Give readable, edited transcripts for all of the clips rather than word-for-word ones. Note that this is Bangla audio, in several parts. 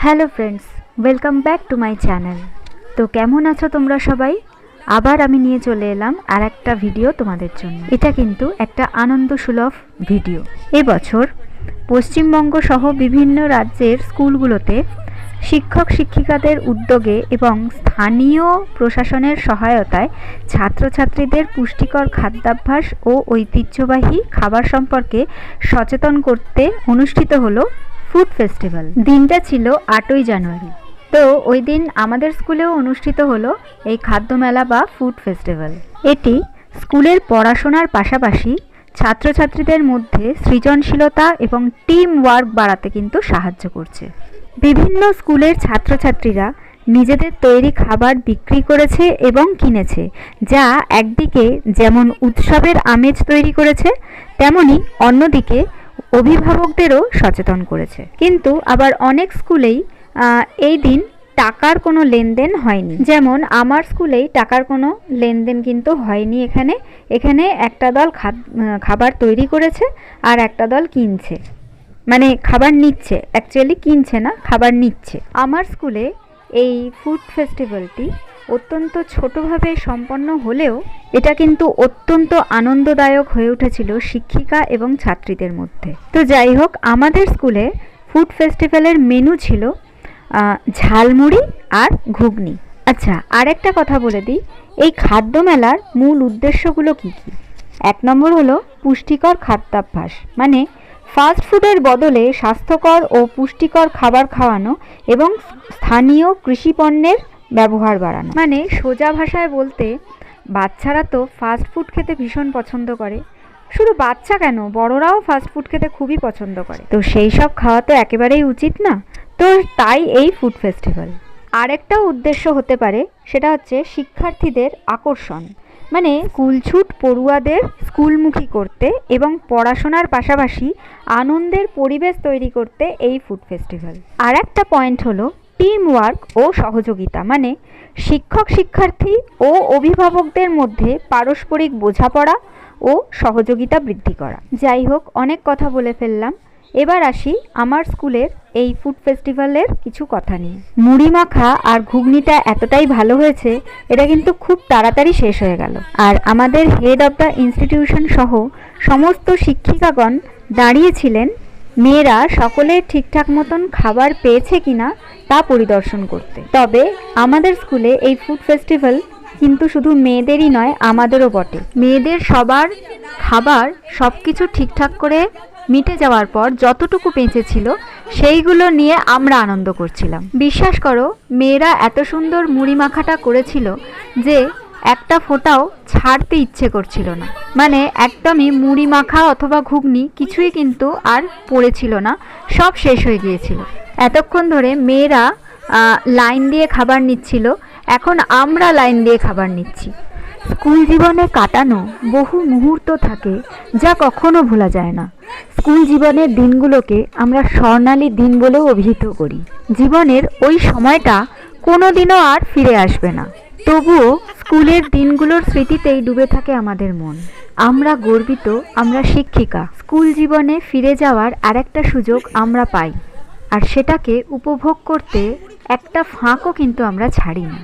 Hello friends, welcome back to my channel. তো কেমন আছো তোমরা সবাই? আবার আমি নিয়ে চলে এলাম আর একটা ভিডিও তোমাদের জন্য। এটা কিন্তু একটা আনন্দ সুলভ ভিডিও। এবছর পশ্চিমবঙ্গ সহ বিভিন্ন রাজ্যের স্কুলগুলোতে শিক্ষক শিক্ষিকাদের উদ্যোগে এবং স্থানীয় প্রশাসনের সহায়তায় ছাত্রছাত্রীদের পুষ্টিকর খাদ্যাভ্যাস ও ঐতিহ্যবাহী খাবার সম্পর্কে সচেতন করতে অনুষ্ঠিত হলো ফুড ফেস্টিভ্যাল। দিনটা ছিল 8ই জানুয়ারি। তো ওই দিন আমাদের স্কুলেও অনুষ্ঠিত হলো এই খাদ্য মেলা বা ফুড ফেস্টিভ্যাল। এটি স্কুলের পড়াশোনার পাশাপাশি ছাত্রছাত্রীদের মধ্যে সৃজনশীলতা এবং টিম ওয়ার্ক বাড়াতে কিন্তু সাহায্য করছে। বিভিন্ন স্কুলের ছাত্রছাত্রীরা নিজেদের তৈরি খাবার বিক্রি করেছে এবং কিনেছে, যা একদিকে যেমন উৎসবের আমেজ তৈরি করেছে, তেমনি অন্যদিকে অভিভাবকদেরও সচেতন করেছে। কিন্তু আবার অনেক স্কুলেই এই দিন টাকার কোনো লেনদেন হয়নি। যেমন আমার স্কুলেই টাকার কোনো লেনদেন কিন্তু হয়নি। এখানে একটা দল খাবার তৈরি করেছে আর একটা দল কিনছে, মানে খাবার নিচ্ছে, অ্যাকচুয়ালি কিনছে না, খাবার নিচ্ছে। আমার স্কুলে এই ফুড ফেস্টিভ্যালটি অত্যন্ত ছোটোভাবে সম্পন্ন হলেও এটা কিন্তু অত্যন্ত আনন্দদায়ক হয়ে উঠেছিল শিক্ষিকা এবং ছাত্রীদের মধ্যে। তো যাই হোক, আমাদের স্কুলে ফুড ফেস্টিভ্যালের মেনু ছিল ঝালমুড়ি আর ঘুগনি। আচ্ছা, আর একটা কথা বলে দিই, এই খাদ্য মেলার মূল উদ্দেশ্যগুলো কি কি? 1 নম্বর হলো পুষ্টিকর খাদ্যাভ্যাস, মানে ফাস্ট ফুডের বদলে স্বাস্থ্যকর ও পুষ্টিকর খাবার খাওয়ানো এবং স্থানীয় কৃষি পণ্যের ব্যবহার বাড়ানো। মানে সোজা ভাষায় বলতে, বাচ্চারা তো ফাস্ট ফুড খেতে ভীষণ পছন্দ করে। শুধু বাচ্চা কেন, বড়রাও ফাস্ট ফুড খেতে খুবই পছন্দ করে। তো সেই সব খাওয়া তো একেবারেই উচিত না। তো তাই এই ফুড ফেস্টিভ্যাল। আরেকটা উদ্দেশ্য হতে পারে, সেটা হচ্ছে শিক্ষার্থীদের আকর্ষণ, মানে স্কুলছুট পড়ুয়াদের স্কুলমুখী করতে এবং পড়াশোনার পাশাপাশি আনন্দের পরিবেশ তৈরি করতে এই ফুড ফেস্টিভ্যাল। আর একটা পয়েন্ট হলো টিম ওয়ার্ক ও সহযোগিতা, মানে শিক্ষক শিক্ষার্থী ও অভিভাবকদের মধ্যে পারস্পরিক বোঝাপড়া ও সহযোগিতা বৃদ্ধি করা। যাই হোক, অনেক কথা বলে ফেললাম। এবার আসি আমার স্কুলের এই ফুড ফেস্টিভ্যালের কিছু কথা নিয়ে। মুড়ি মাখা আর ঘুগনিটা এতটাই ভালো হয়েছে, এটা কিন্তু খুব তাড়াতাড়ি শেষ হয়ে গেল। আর আমাদের হেড অফ দ্য ইনস্টিটিউশন সহ সমস্ত শিক্ষিকাগণ দাঁড়িয়েছিলেন মেয়েরা সকলে ঠিকঠাক মতন খাবার পেয়েছে কিনা তা পরিদর্শন করতে। তবে আমাদের স্কুলে এই ফুড ফেস্টিভ্যাল কিন্তু শুধু মেয়েদেরই নয়, আমাদেরও বটে। মেয়েদের সবার খাবার সব কিছু ঠিকঠাক করে মিটে যাওয়ার পর যতটুকু বেঁচে ছিল সেইগুলো নিয়ে আমরা আনন্দ করছিলাম। বিশ্বাস করো, মেয়েরা এত সুন্দর মুড়ি মাখাটা করেছিল যে একটা ফোঁটাও ছাড়তে ইচ্ছে করছিল না। মানে একদমই মুড়ি মাখা অথবা ঘুগনি কিছুই কিন্তু আর পড়েছিল না, সব শেষ হয়ে গিয়েছিল। এতক্ষণ ধরে মেয়েরা লাইন দিয়ে খাবার নিচ্ছিল, এখন আমরা লাইন দিয়ে খাবার নিচ্ছি। স্কুল জীবনে কাটানো বহু মুহূর্ত থাকে যা কখনো ভোলা যায় না। স্কুল জীবনের দিনগুলোকে আমরা স্বর্ণালী দিন বলেও অভিহিত করি। জীবনের ওই সময়টা কোনোদিনও আর ফিরে আসবে না, তবুও স্কুলের দিনগুলোর স্মৃতিতেই ডুবে থাকে আমাদের মন। আমরা গর্বিত, আমরা শিক্ষিকা। স্কুল জীবনে ফিরে যাওয়ার আরেকটা সুযোগ আমরা পাই, আর সেটাকে উপভোগ করতে একটা ফাঁকও কিন্তু আমরা ছাড়ি না।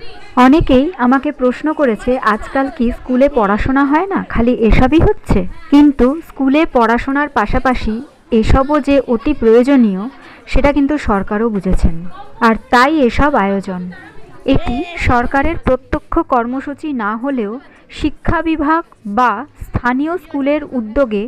অনেকেই আমাকে প্রশ্ন করেছে, আজকাল কি স্কুলে পড়াশোনা হয় না, খালি এসবই হচ্ছে? কিন্তু স্কুলে পড়াশোনার পাশাপাশি এসবও যে অতি প্রয়োজনীয়, সেটা কিন্তু সরকারও বুঝেছেন, আর তাই এসব আয়োজন। এটি সরকারের প্রত্যক্ষ কর্মসূচি না হলেও শিক্ষা বিভাগ বা স্থানীয় স্কুলের উদ্যোগে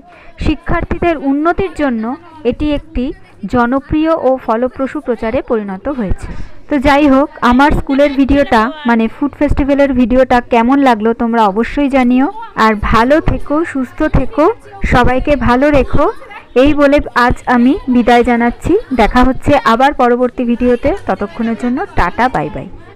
শিক্ষার্থীদের উন্নতির জন্য এটি একটি জনপ্রিয় ও ফলপ্রসূ প্রচারে পরিণত হয়েছে। তো যাই হোক, আমার স্কুলের ভিডিওটা, মানে ফুড ফেস্টিভ্যালের ভিডিওটা কেমন লাগলো তোমরা অবশ্যই জানিও। আর ভালো থেকো, সুস্থ থেকো, সবাইকে ভালো রেখো, এই বলে আজ আমি বিদায় জানাচ্ছি। দেখা হচ্ছে আবার পরবর্তী ভিডিওতে। ততক্ষণের জন্য টাটা, বাই বাই।